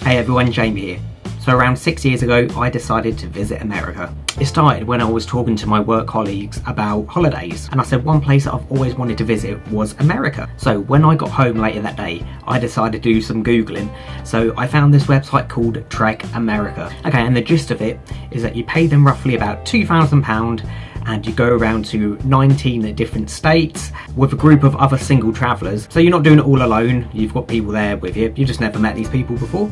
Hey everyone, Jamie here. So around 6 years ago, I decided to visit America. It started when I was talking to my work colleagues about holidays, and I said one place that I've always wanted to visit was America. So when I got home later that day, I decided to do some Googling. So I found this website called Trek America. Okay, and the gist of it is that you pay them roughly about £2,000 and you go around to 19 different states with a group of other single travellers. So you're not doing it all alone, you've got people there with you, you just never met these people before.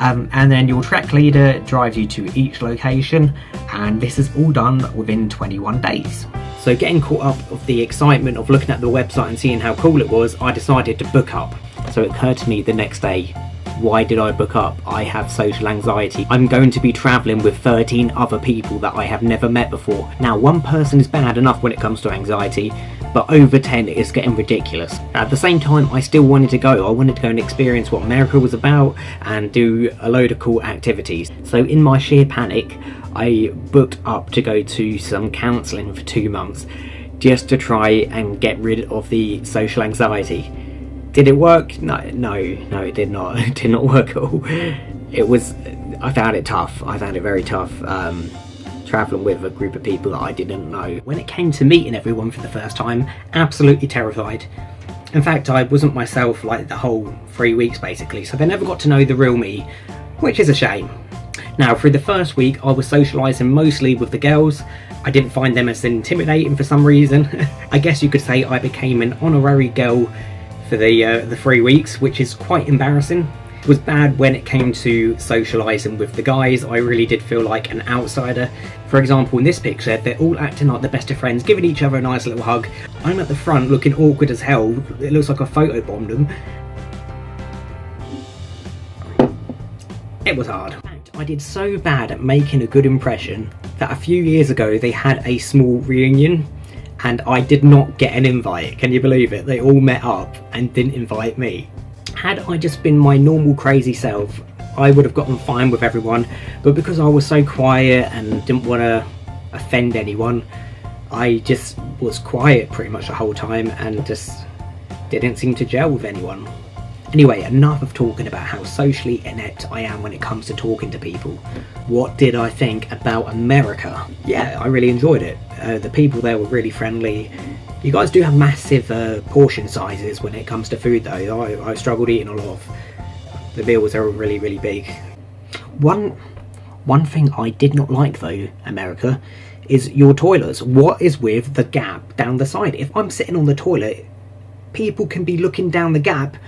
And then your trek leader drives you to each location, and this is all done within 21 days. So getting caught up of the excitement of looking at the website and seeing how cool it was, I decided to book up. So it occurred to me the next day, why did I book up? I have social anxiety. I'm going to be travelling with 13 other people that I have never met before. Now, one person is bad enough when it comes to anxiety, but over 10 is getting ridiculous. At the same time, I still wanted to go. I wanted to go and experience what America was about and do a load of cool activities. So in my sheer panic, I booked up to go to some counselling for 2 months just to try and get rid of the social anxiety. Did it work? No, it did not. It did not work at all. I found it tough. I found it very tough travelling with a group of people that I didn't know. When it came to meeting everyone for the first time, absolutely terrified. In fact, I wasn't myself like the whole 3 weeks basically, so they never got to know the real me, which is a shame. Now, through the first week, I was socialising mostly with the girls. I didn't find them as intimidating for some reason. I guess you could say I became an honorary girl for the 3 weeks, which is quite embarrassing. It was bad when it came to socialising with the guys. I really did feel like an outsider. For example, in this picture, they're all acting like the best of friends, giving each other a nice little hug. I'm at the front looking awkward as hell. It looks like I photobombed them. It was hard. I did so bad at making a good impression that a few years ago they had a small reunion and I did not get an invite. Can you believe it? They all met up and didn't invite me. Had I just been my normal crazy self, I would have gotten fine with everyone, but because I was so quiet and didn't want to offend anyone, I just was quiet pretty much the whole time and just didn't seem to gel with anyone. Anyway, enough of talking about how socially inept I am when it comes to talking to people. What did I think about America? Yeah, I really enjoyed it. The people there were really friendly. You guys do have massive portion sizes when it comes to food though. I struggled eating a lot of the meals. Are really, really big. One thing I did not like though, America, is your toilets. What is with the gap down the side? If I'm sitting on the toilet, people can be looking down the gap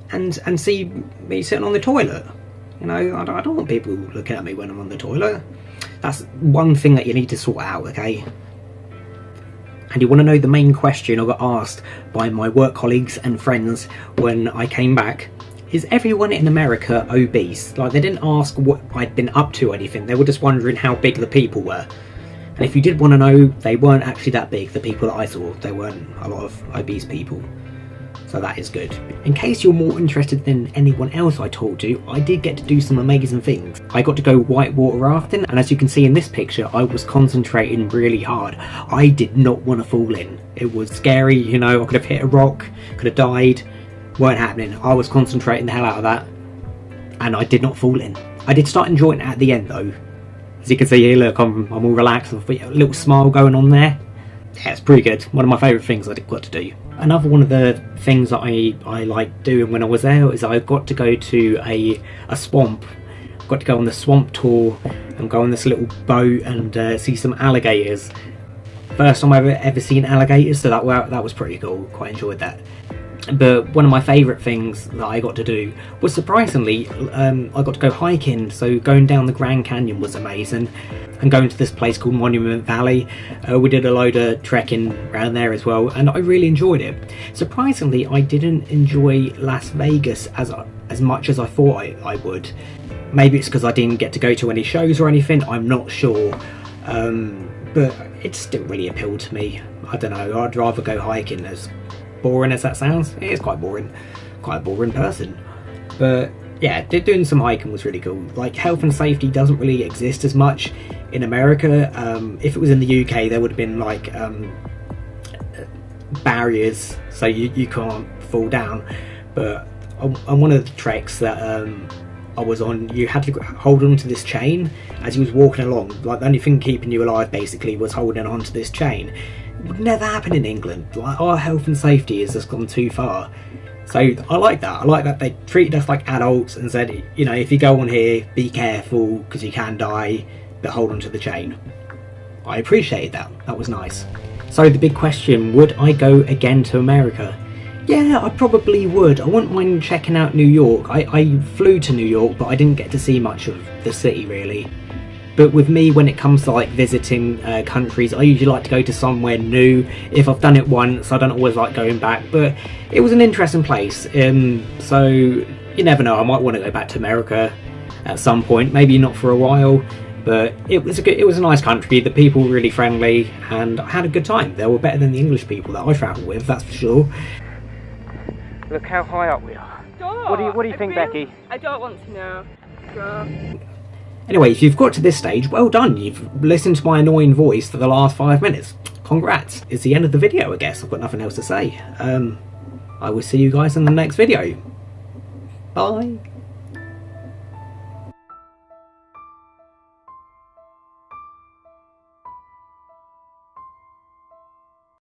and see me sitting on the toilet. You know, I don't want people looking at me when I'm on the toilet. That's one thing that you need to sort out, okay? And you want to know the main question I got asked by my work colleagues and friends when I came back? Is everyone in America obese? Like, they didn't ask what I'd been up to or anything, they were just wondering how big the people were. And if you did want to know, they weren't actually that big, the people that I saw. There weren't a lot of obese people. So that is good. In case you're more interested than anyone else I talked to, I did get to do some amazing things. I got to go whitewater rafting, and as you can see in this picture, I was concentrating really hard. I did not want to fall in. It was scary, you know, I could have hit a rock, could have died. Weren't happening. I was concentrating the hell out of that, and I did not fall in. I did start enjoying it at the end though. As you can see here, look, I'm all relaxed with a little smile going on there. Yeah, it's pretty good. One of my favourite things I got to do. Another one of the things that I liked doing when I was there is I got to go to a swamp. I got to go on the swamp tour and go on this little boat and see some alligators. First time I've ever seen alligators, so that was pretty cool. Quite enjoyed that. But one of my favourite things that I got to do was, surprisingly, I got to go hiking. So going down the Grand Canyon was amazing, and going to this place called Monument Valley. We did a load of trekking around there as well, and I really enjoyed it. Surprisingly, I didn't enjoy Las Vegas as much as I thought I would. Maybe it's because I didn't get to go to any shows or anything, I'm not sure. But it just didn't really appeal to me. I don't know, I'd rather go hiking. As boring as that sounds, it is quite boring. Quite a boring person. But yeah, doing some hiking was really cool. Like, health and safety doesn't really exist as much in America. If it was in the UK, there would have been like barriers so you can't fall down. But on one of the treks that I was on, you had to hold on to this chain as you was walking along. Like, the only thing keeping you alive basically was holding on to this chain. It would never happen in England. Like, our health and safety has just gone too far. So I like that. I like that they treated us like adults and said, you know, if you go on here, be careful because you can die, but hold on to the chain. I appreciated that. That was nice. So the big question, would I go again to America? Yeah, I probably would. I wouldn't mind checking out New York. I flew to New York, but I didn't get to see much of the city really. But with me, when it comes to like visiting countries, I usually like to go to somewhere new. If I've done it once, I don't always like going back, but it was an interesting place. So you never know, I might want to go back to America at some point, maybe not for a while, but it was a nice country. The people were really friendly, and I had a good time. They were better than the English people that I travelled with, that's for sure. Look how high up we are. What do you think, Becky? I don't want to know. Go. Anyway, if you've got to this stage, well done. You've listened to my annoying voice for the last 5 minutes. Congrats. It's the end of the video, I guess. I've got nothing else to say. I will see you guys in the next video. Bye.